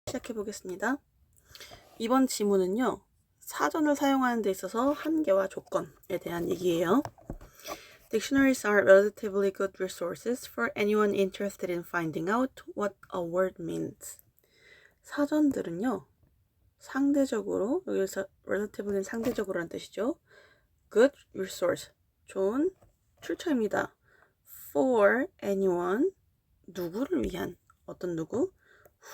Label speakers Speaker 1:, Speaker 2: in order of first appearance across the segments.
Speaker 1: 시작해 보겠습니다. 이번 지문은요, 사전을 사용하는 데 있어서 한계와 조건에 대한 얘기예요. Dictionaries are relatively good resources for anyone interested in finding out what a word means. 사전들은요, 상대적으로, 여기서 relative는 상대적으로라는 뜻이죠. Good resource, 좋은 출처입니다. For anyone, 누구를 위한, 어떤 누구?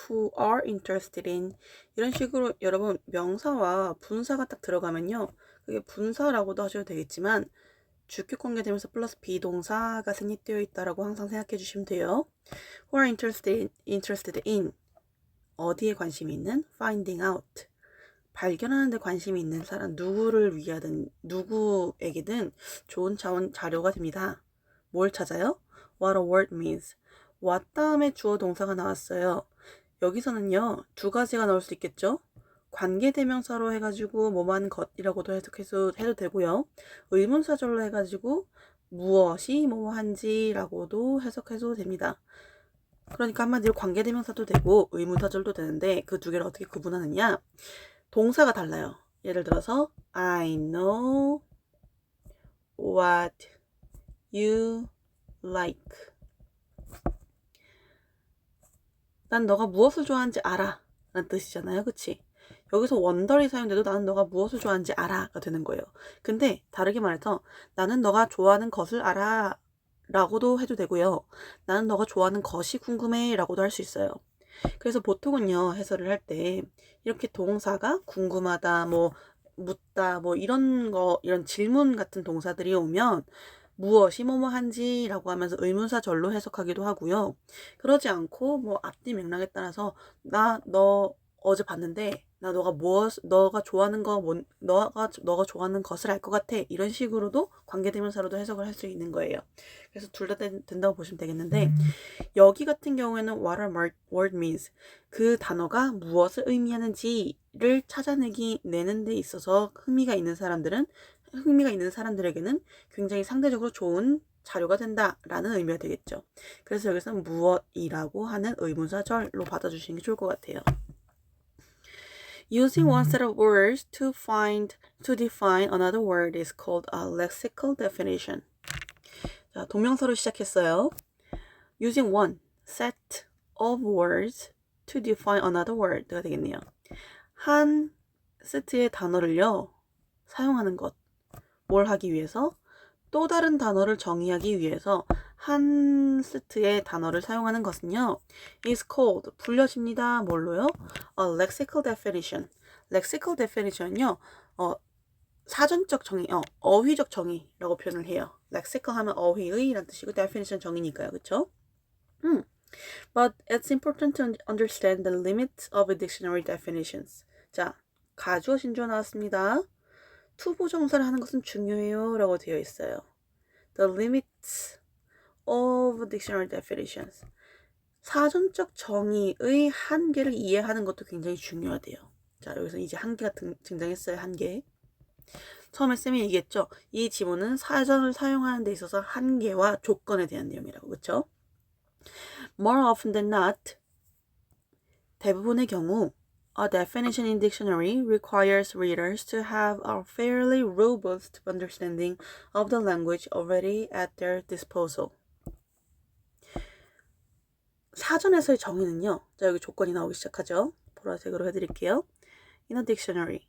Speaker 1: Who are interested in, 이런 식으로 여러분 명사와 분사가 딱 들어가면요, 그게 분사라고도 하셔도 되겠지만 주격 관계되면서 플러스 비동사가 생략되어 있다라고 항상 생각해 주시면 돼요. Who are interested in 어디에 관심이 있는, finding out 발견하는 데 관심이 있는 사람, 누구를 위하든 누구에게든 좋은 자료가 됩니다. 뭘 찾아요? What a word means. what 다음에 주어 동사가 나왔어요. 여기서는요, 두 가지가 나올 수 있겠죠? 관계대명사로 해가지고 뭐만 것이라고도 해석해서 해도 되고요. 의문사절로 해가지고 무엇이 뭐한지라고도 해석해도 됩니다. 그러니까 한마디로 관계대명사도 되고 의문사절도 되는데 그 두 개를 어떻게 구분하느냐? 동사가 달라요. 예를 들어서 I know what you like. 난 너가 무엇을 좋아하는지 알아 라는 뜻이잖아요. 그치? 여기서 wonder이 사용돼도 나는 너가 무엇을 좋아하는지 알아가 되는 거예요. 근데 다르게 말해서 나는 너가 좋아하는 것을 알아 라고도 해도 되고요. 나는 너가 좋아하는 것이 궁금해 라고도 할 수 있어요. 그래서 보통은요, 해설을 할 때 이렇게 동사가 궁금하다, 뭐 묻다, 뭐 이런 질문 같은 동사들이 오면 무엇이 뭐뭐한지 라고 하면서 의문사절로 해석하기도 하고요. 그러지 않고 뭐 앞뒤 맥락에 따라서 너 어제 봤는데 너가 좋아하는 너가 좋아하는 것을 알 것 같아, 이런 식으로도 관계대명사로도 해석을 할 수 있는 거예요. 그래서 둘 다 된다고 보시면 되겠는데, 여기 같은 경우에는 what a word means, 그 단어가 무엇을 의미하는지를 내는 데 있어서 흥미가 있는 사람들에게는 굉장히 상대적으로 좋은 자료가 된다라는 의미가 되겠죠. 그래서 여기서는 무엇이라고 하는 의문사절로 받아주시는 게 좋을 것 같아요. Using one set of words to define another word is called a lexical definition. 자, 동명사로 시작했어요. Using one set of words to define another word가 되겠네요. 한 세트의 단어를요, 사용하는 것. 뭘 하기 위해서? 또 다른 단어를 정의하기 위해서 한 세트의 단어를 사용하는 것은요, is called, 불려집니다. 뭘로요? A lexical definition. lexical definition은요, 사전적 정의, 어휘적 정의라고 표현을 해요. lexical 하면 어휘의 라는 뜻이고 definition 정의니까요. 그쵸? But it's important to understand the limits of dictionary definitions. 자, 가주어 신조어 나왔습니다. 투부정사를 하는 것은 중요해요 라고 되어 있어요. The limits of dictionary definitions. 사전적 정의의 한계를 이해하는 것도 굉장히 중요하대요. 자, 여기서 이제 한계가 등장했어요. 한계. 처음에 쌤이 얘기했죠. 이 지문은 사전을 사용하는 데 있어서 한계와 조건에 대한 내용이라고. 그렇죠? More often than not, 대부분의 경우 a definition in dictionary requires readers to have a fairly robust understanding of the language already at their disposal. 사전에서의 정의는요. 자, 여기 조건이 나오기 시작하죠. 보라색으로 해드릴게요. In a dictionary.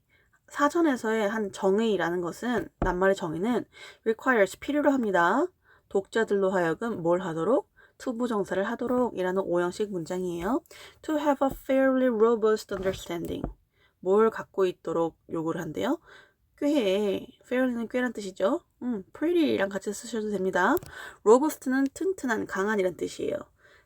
Speaker 1: 사전에서의 한 정의라는 것은, 낱말의 정의는 requires, 필요로 합니다. 독자들로 하여금 뭘 하도록? 투부정사를 하도록 이라는 5형식 문장이에요. To have a fairly robust understanding. 뭘 갖고 있도록 요구를 한대요. fairly는 꽤란 뜻이죠. pretty랑 같이 쓰셔도 됩니다. robust는 튼튼한, 강한 이란 뜻이에요.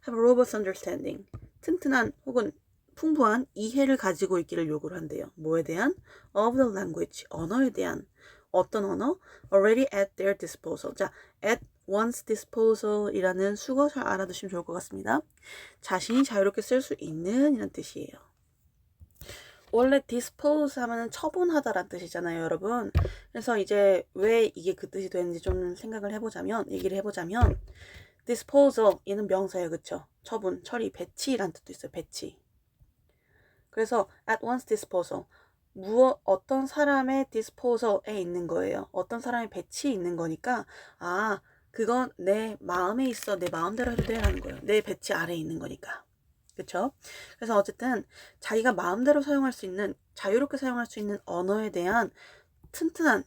Speaker 1: have a robust understanding. 튼튼한 혹은 풍부한 이해를 가지고 있기를 요구를 한대요. 뭐에 대한? of the language, 언어에 대한. 어떤 언어? already at their disposal. 자, at one's disposal 이라는 수거 잘 알아두시면 좋을 것 같습니다. 자신이 자유롭게 쓸 수 있는 이란 뜻이에요. 원래 dispose 하면은 처분하다라는 뜻이잖아요, 여러분. 그래서 이제 왜 이게 그 뜻이 되는지 좀 얘기를 해보자면 disposal, 얘는 명사예요, 그쵸? 처분, 처리, 배치라는 뜻도 있어요, 배치. 그래서 at one's disposal. 어떤 사람의 disposal에 있는 거예요. 어떤 사람의 배치에 있는 거니까, 아, 그건 내 마음에 있어. 내 마음대로 해도 돼. 라는 거예요. 내 배치 아래에 있는 거니까. 그쵸? 그래서 어쨌든 자기가 마음대로 사용할 수 있는, 자유롭게 사용할 수 있는 언어에 대한 튼튼한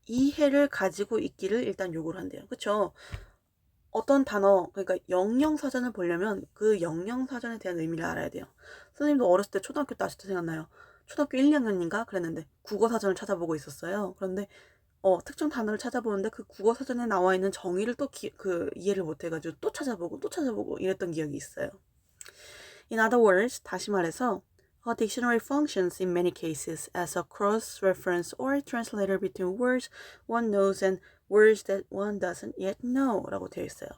Speaker 1: 이해를 가지고 있기를 일단 요구를 한대요. 그쵸? 어떤 단어, 그러니까 영영사전을 보려면 그 영영사전에 대한 의미를 알아야 돼요. 선생님도 어렸을 때 초등학교 때 아직도 생각나요. 초등학교 1, 2학년인가 그랬는데 국어사전을 찾아보고 있었어요. 그런데 특정 단어를 찾아보는데 그 국어사전에 나와 있는 정의를 또 이해를 못해가지고 또 찾아보고 이랬던 기억이 있어요. In other words, 다시 말해서 A dictionary functions in many cases as a cross-reference or translator between words one knows and words that one doesn't yet know 라고 되어 있어요.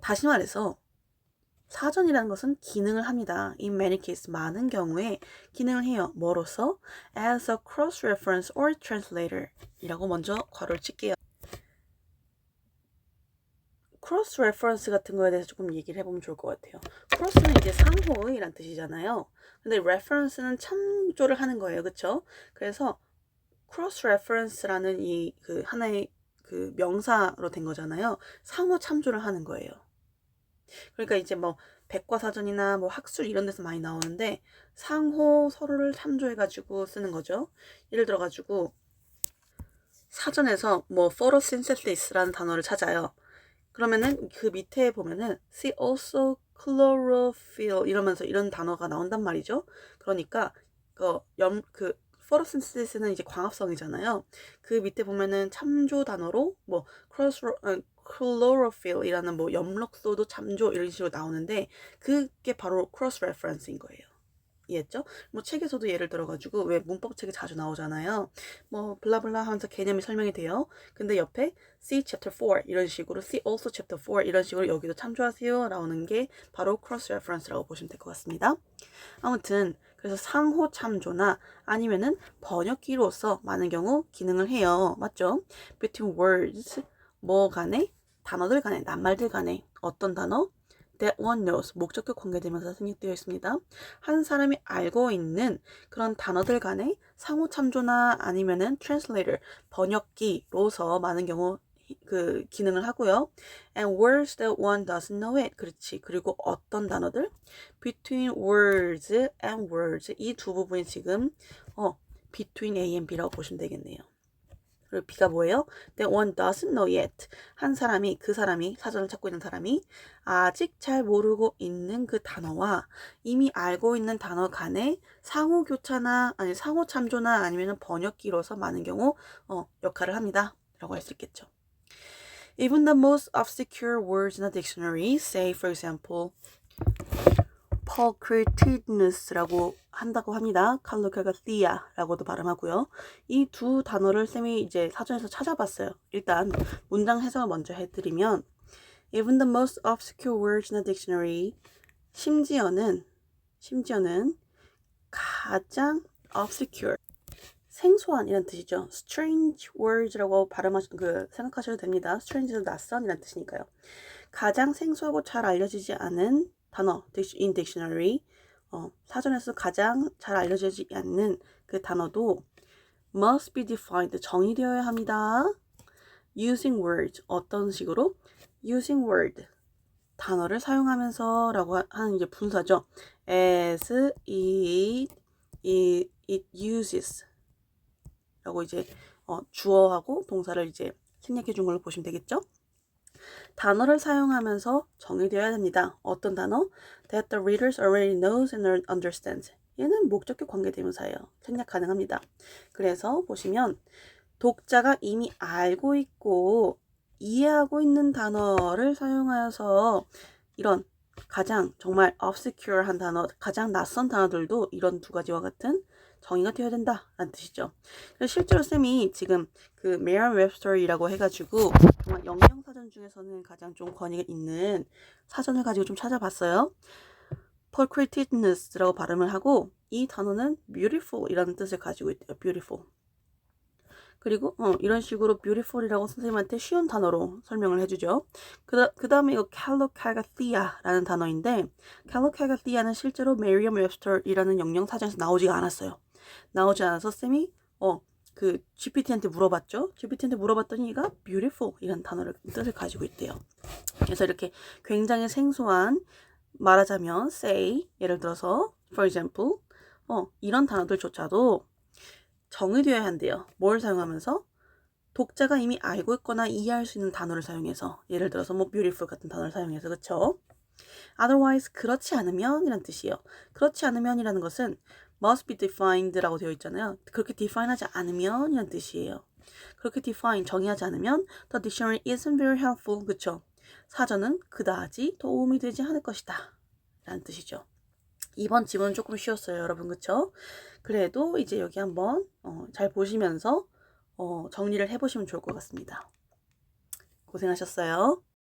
Speaker 1: 다시 말해서 사전이라는 것은 기능을 합니다. In many cases, 많은 경우에 기능을 해요. 뭐로서? As a cross-reference or translator 이라고 먼저 괄호를 칠게요. 크로스 레퍼런스 같은 거에 대해서 조금 얘기를 해보면 좋을 것 같아요. 크로스는 이제 상호의란 뜻이잖아요. 근데 레퍼런스는 참조를 하는 거예요. 그쵸? 그래서 크로스 레퍼런스라는 이 하나의 명사로 된 거잖아요. 상호 참조를 하는 거예요. 그러니까 이제 뭐 백과사전이나 뭐 학술 이런 데서 많이 나오는데 상호 서로를 참조해가지고 쓰는 거죠. 예를 들어가지고 사전에서 뭐 photosynthesis라는 단어를 찾아요. 그러면은 그 밑에 보면은 see also chlorophyll 이러면서 이런 단어가 나온단 말이죠. 그러니까 photosynthesis는 이제 광합성이잖아요. 그 밑에 보면은 참조 단어로 뭐 chlorophyll이라는 뭐 엽록소도 참조 이런 식으로 나오는데 그게 바로 cross reference인 거예요. 이해했죠? 뭐 책에서도 예를 들어가지고 왜 문법책에 자주 나오잖아요. 뭐 블라블라 하면서 개념이 설명이 돼요. 근데 옆에 see chapter 4 이런 식으로 see also chapter 4 이런 식으로 여기도 참조하세요 나오는 게 바로 cross reference라고 보시면 될 것 같습니다. 아무튼 그래서 상호 참조나 아니면은 번역기로서 많은 경우 기능을 해요. 맞죠? between words 뭐 간에 단어들 간에 낱말들 간에 어떤 단어? that one knows 목적격 관계대명사 생략되어 있습니다. 한 사람이 알고 있는 그런 단어들 간에 상호 참조나 아니면은 translator 번역기로서 많은 경우 기능을 하고요. and words that one doesn't know it. 그렇지. 그리고 어떤 단어들? between words and words 이 두 부분이 지금 between A and B라고 보시면 되겠네요. 그리고 B가 뭐예요? That one doesn't know yet. 그 사람이 사전을 찾고 있는 사람이 아직 잘 모르고 있는 그 단어와 이미 알고 있는 단어 간의 상호 교차나 아니 상호 참조나 아니면 번역기로서 많은 경우 역할을 합니다. 라고 할 수 있겠죠. Even the most obscure words in a dictionary, say for example, pulchritudinus라고 한다고 합니다. 칼로카가티아라고도 발음하고요. 이 두 단어를 쌤이 이제 사전에서 찾아봤어요. 일단 문장 해석을 먼저 해드리면 Even the most obscure words in a dictionary 심지어는 가장 obscure 생소한 이란 뜻이죠. strange words라고 생각하셔도 됩니다. strange는 낯선 이란 뜻이니까요. 가장 생소하고 잘 알려지지 않은 단어 in dictionary 사전에서 가장 잘 알려지지 않는 그 단어도 must be defined 정의되어야 합니다. using words 어떤 식으로? using word 단어를 사용하면서 라고 하는 이제 분사죠. as it uses 라고 이제 주어하고 동사를 이제 생략해 준 걸로 보시면 되겠죠. 단어를 사용하면서 정의되어야 됩니다. 어떤 단어? That the readers already knows and understands. 얘는 목적격 관계대명사예요. 생략 가능합니다. 그래서 보시면 독자가 이미 알고 있고 이해하고 있는 단어를 사용하여서 이런 가장 정말 obscure한 단어, 가장 낯선 단어들도 이런 두 가지와 같은 정의가 되어야 된다라는 뜻이죠. 실제로 쌤이 지금 Merriam-Webster이라고 해가지고 정말 영영사전 중에서는 가장 좀 권위가 있는 사전을 가지고 좀 찾아봤어요. pulchritudinus라고 발음을 하고 이 단어는 beautiful이라는 뜻을 가지고 있대요. beautiful. 그리고 이런 식으로 beautiful이라고 선생님한테 쉬운 단어로 설명을 해주죠. 그 다음에 이거 callocagathia라는 단어인데 callocagathia는 실제로 Merriam-Webster이라는 영영사전에서 나오지가 않았어요. 나오지 않아서 쌤이 그 GPT한테 물어봤죠. GPT한테 물어봤더니 얘가 beautiful 이라는 단어를 뜻을 가지고 있대요. 그래서 이렇게 굉장히 생소한 말하자면 say 예를 들어서 for example 이런 단어들조차도 정의되어야 한대요. 뭘 사용하면서? 독자가 이미 알고 있거나 이해할 수 있는 단어를 사용해서 예를 들어서 뭐 beautiful 같은 단어를 사용해서 그쵸? otherwise 그렇지 않으면 이란 뜻이에요. 그렇지 않으면 이라는 것은 must be defined 라고 되어 있잖아요. 그렇게 define 하지 않으면 이란 뜻이에요. 그렇게 define 정의하지 않으면 the dictionary isn't very helpful 그쵸? 사전은 그다지 도움이 되지 않을 것이다 라는 뜻이죠. 이번 지문은 조금 쉬웠어요 여러분 그쵸? 그래도 이제 여기 한번 잘 보시면서 정리를 해보시면 좋을 것 같습니다. 고생하셨어요.